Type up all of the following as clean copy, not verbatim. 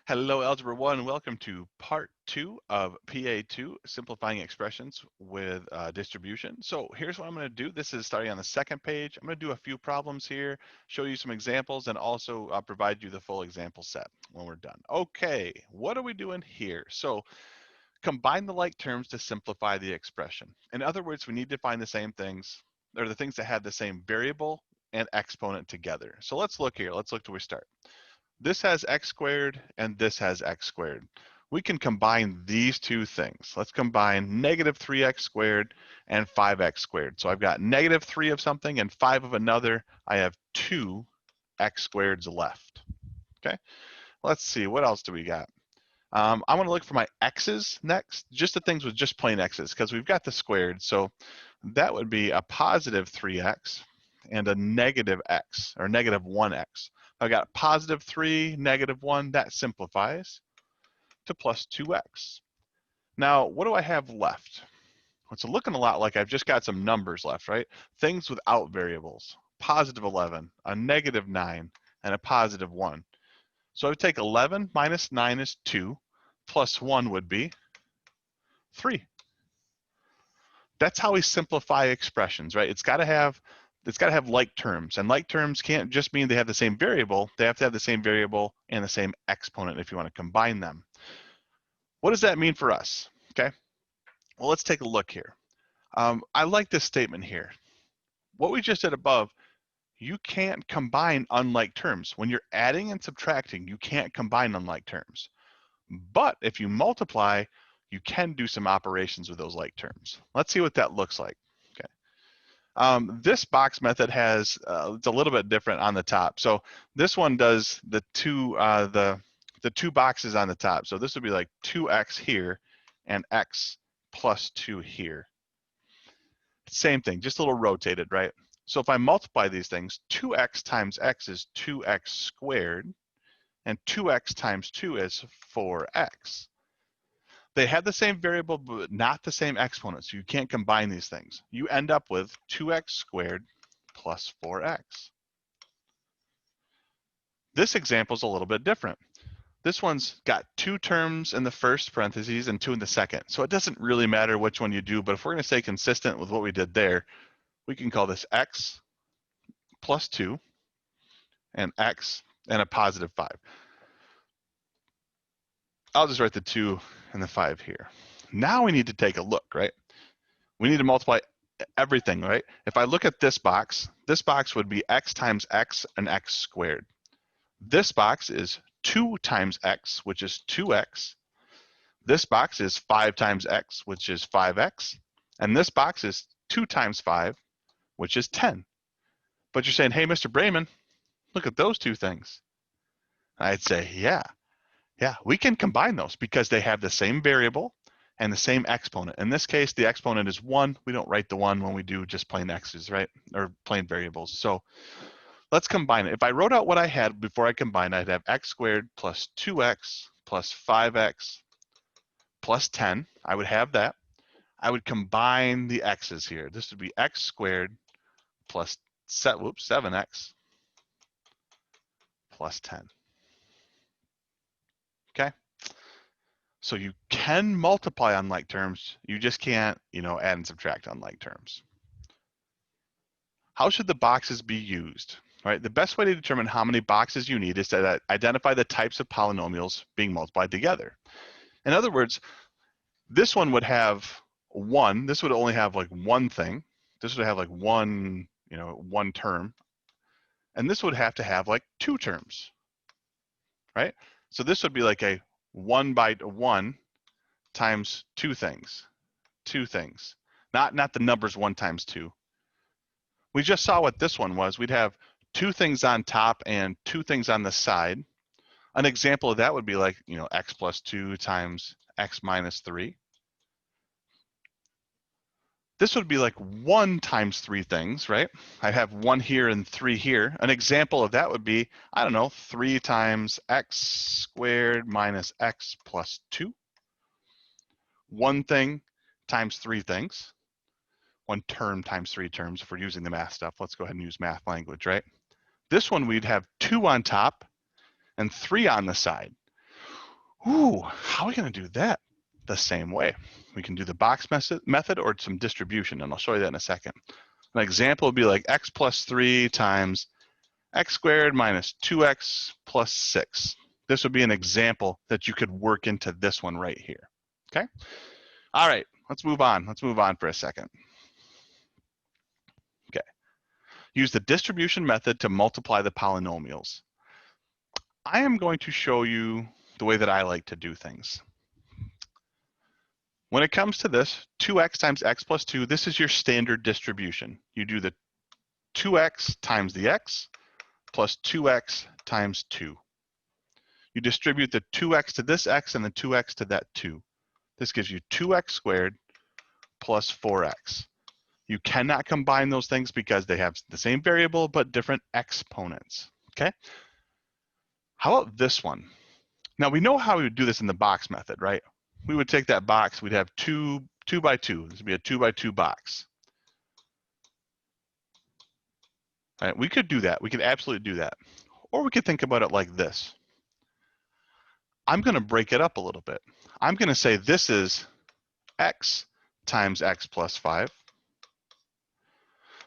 Hello, Algebra 1. Welcome to part 2 of PA2, Simplifying Expressions with Distribution. So here's what I'm going to do. This is starting on the second page. I'm going to do a few problems here, show you some examples, and also provide you the full example set when we're done. Okay, what are we doing here? So combine the like terms to simplify the expression. In other words, we need to find the same things, or the things that have the same variable and exponent together. So let's look here. Let's look till we start. This has x squared and this has x squared. We can combine these two things. Let's combine negative 3x squared and 5x squared. So I've got negative 3 of something and 5 of another. I have 2 x squareds left. Okay, let's see, what else do we got? I'm going to look for my x's next, just the things with just plain x's, because we've got the squared. So that would be a positive 3x and a negative x, or negative 1x. I've got positive 3, negative 1. That simplifies to plus 2x. Now, what do I have left? It's looking a lot like I've just got some numbers left, right? Things without variables. Positive 11, a negative 9, and a positive 1. So I would take 11 minus 9 is 2, plus 1 would be 3. That's how we simplify expressions, right? It's got to have like terms, and like terms can't just mean they have the same variable. They have to have the same variable and the same exponent if you want to combine them. What does that mean for us? Okay, well, let's take a look here. I like this statement here. What we just did above, you can't combine unlike terms. When you're adding and subtracting, you can't combine unlike terms. But if you multiply, you can do some operations with those like terms. Let's see what that looks like. This box method has, it's a little bit different on the top. So this one does the two boxes on the top. So this would be like 2x here and x plus 2 here. Same thing, just a little rotated, right? So if I multiply these things, 2x times x is 2x squared, and 2x times 2 is 4x. They have the same variable, but not the same exponent, so you can't combine these things. You end up with 2x squared plus 4x. This example is a little bit different. This one's got 2 terms in the first parentheses and 2 in the second, so it doesn't really matter which one you do, but if we're going to stay consistent with what we did there, we can call this x plus 2 and x and a positive 5. I'll just write the 2 and the 5 here. Now we need to take a look, right? We need to multiply everything, right? If I look at this box would be x times x and x squared. This box is 2 times x, which is 2x. This box is 5 times x, which is 5x. And this box is 2 times 5, which is 10. But you're saying, hey, Mr. Brayman, look at those two things. I'd say, yeah, we can combine those because they have the same variable and the same exponent. In this case, the exponent is 1. We don't write the 1 when we do just plain x's, right? Or plain variables. So let's combine it. If I wrote out what I had before I combined, I'd have x squared plus 2x plus 5x plus 10. I would have that. I would combine the x's here. This would be x squared plus 7x plus 10. Okay? So you can multiply on like terms, you just can't, add and subtract on like terms. How should the boxes be used? All right, the best way to determine how many boxes you need is to identify the types of polynomials being multiplied together. In other words, this one would have 1, this would only have like one thing, this would have like one term, and this would have to have like 2 terms, right? So this would be like a 1 by 1 times 2 things, not the numbers 1 times 2. We just saw what this one was. We'd have 2 things on top and 2 things on the side. An example of that would be like, x plus 2 times x minus 3. This would be like 1 times 3 things, right? I have 1 here and 3 here. An example of that would be, 3 times x squared minus x plus 2. 1 thing times 3 things. 1 term times 3 terms. If we're using the math stuff, let's go ahead and use math language, right? This one we'd have 2 on top and 3 on the side. Ooh, how are we going to do that? The same way. We can do the box method or some distribution, and I'll show you that in a second. An example would be like x plus 3 times x squared minus 2x plus 6. This would be an example that you could work into this one right here. Okay? All right, let's move on. Let's move on for a second. Okay. Use the distribution method to multiply the polynomials. I am going to show you the way that I like to do things. When it comes to this, 2x times x plus 2, this is your standard distribution. You do the 2x times the x plus 2x times 2. You distribute the 2x to this x and the 2x to that 2. This gives you 2x squared plus 4x. You cannot combine those things because they have the same variable but different exponents. Okay? How about this one? Now we know how we would do this in the box method, right? We would take that box, we'd have 2 by 2. This would be a 2 by 2 box. Right? We could do that. We could absolutely do that. Or we could think about it like this. I'm going to break it up a little bit. I'm going to say this is x times x plus 5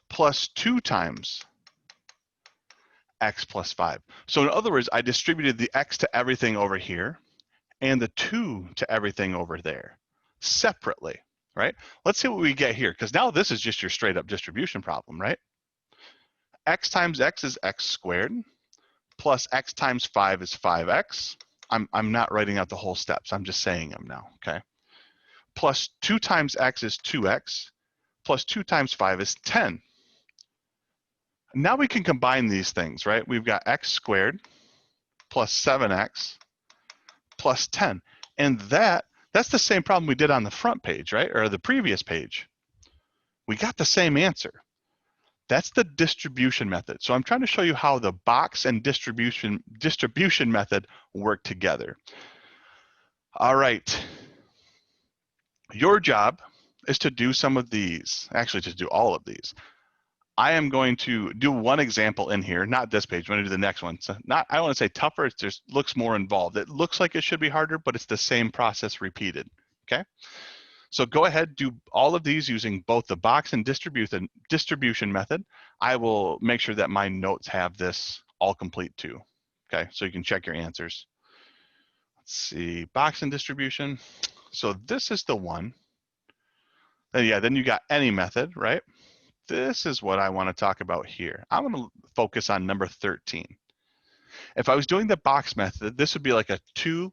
plus 2 times x plus 5. So in other words, I distributed the x to everything over here and the 2 to everything over there separately, right? Let's see what we get here, because now this is just your straight up distribution problem, right? X times x is x squared plus x times 5 is 5x. I'm not writing out the whole steps. I'm just saying them now, okay? Plus 2 times x is 2x, plus 2 times 5 is 10. Now we can combine these things, right? We've got x squared plus 7x plus 10. And that's the same problem we did on the front page, right? Or the previous page. We got the same answer. That's the distribution method. So I'm trying to show you how the box and distribution method work together. All right. Your job is to do some of these, actually to do all of these. I am going to do one example in here, not this page, I'm going to do the next one. So I don't want to say tougher, it just looks more involved. It looks like it should be harder, but it's the same process repeated, okay? So go ahead, do all of these using both the box and distribution method. I will make sure that my notes have this all complete too, okay? So you can check your answers. Let's see, box and distribution. So this is the one. And yeah, then you got any method, right? This is what I want to talk about here. I'm going to focus on number 13. If I was doing the box method, this would be like a 2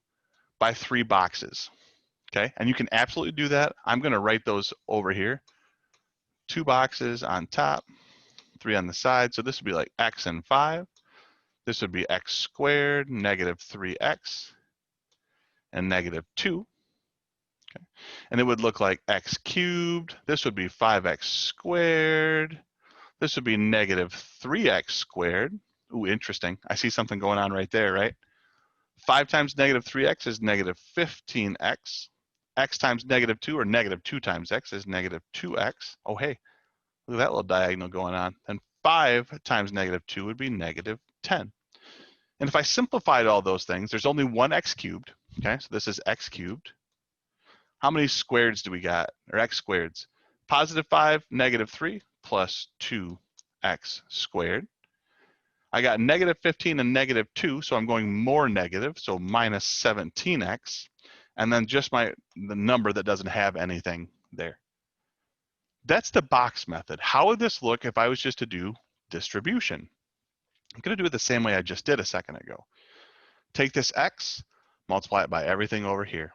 by 3 boxes, okay? And you can absolutely do that. I'm going to write those over here. 2 boxes on top, 3 on the side. So this would be like x and 5. This would be x squared, negative 3x, and negative 2. Okay. And it would look like x cubed. This would be 5x squared. This would be negative 3x squared. Ooh, interesting. I see something going on right there, right? 5 times negative 3x is negative 15x. X times negative 2, or negative 2 times x, is negative 2x. Oh, hey, look at that little diagonal going on. And 5 times negative 2 would be negative 10. And if I simplified all those things, there's only one x cubed. Okay, so this is x cubed. How many squareds do we got, or x squareds? Positive 5, negative 3, plus 2x squared. I got negative 15 and negative 2, so I'm going more negative, so minus 17x. And then just the number that doesn't have anything there. That's the box method. How would this look if I was just to do distribution? I'm going to do it the same way I just did a second ago. Take this x, multiply it by everything over here.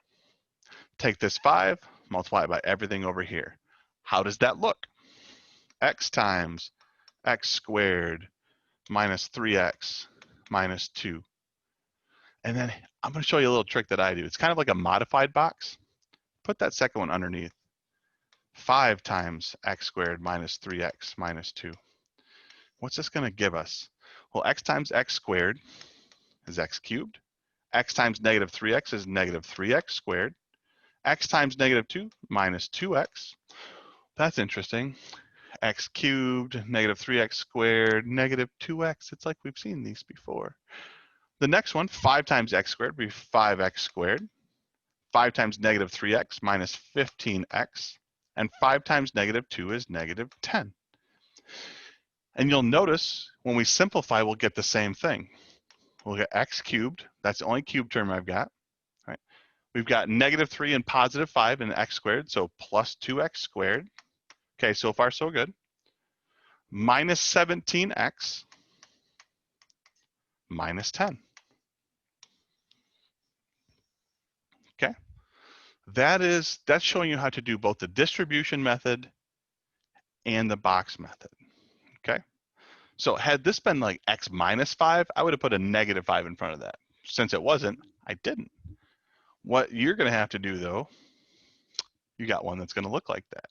Take this 5, multiply it by everything over here. How does that look? X times x squared minus 3x minus 2. And then I'm going to show you a little trick that I do. It's kind of like a modified box. Put that second one underneath. 5 times x squared minus 3x minus 2. What's this going to give us? Well, x times x squared is x cubed. X times negative 3x is negative 3x squared. X times negative 2 minus 2x. That's interesting. X cubed, negative 3x squared, negative 2x. It's like we've seen these before. The next one, 5 times x squared, would be 5x squared. 5 times negative 3x minus 15x. And 5 times negative 2 is negative 10. And you'll notice when we simplify, we'll get the same thing. We'll get x cubed. That's the only cube term I've got. Right. We've got negative 3 and positive 5 in x squared, so plus 2x squared. Okay, so far so good. Minus 17x minus 10. Okay, that's showing you how to do both the distribution method and the box method. Okay, so had this been like x minus 5, I would have put a negative 5 in front of that. Since it wasn't, I didn't. What you're going to have to do though, you got one that's going to look like that.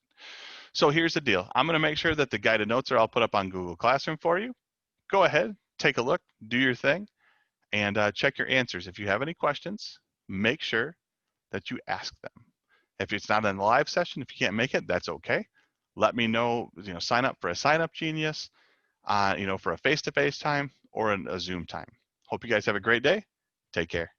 So here's the deal. I'm going to make sure that the guided notes are all put up on Google Classroom for you. Go ahead, take a look, do your thing, and check your answers. If you have any questions, make sure that you ask them. If it's not in the live session, if you can't make it, that's okay. Let me know, sign up for a Sign Up Genius, for a face-to-face time or a Zoom time. Hope you guys have a great day. Take care.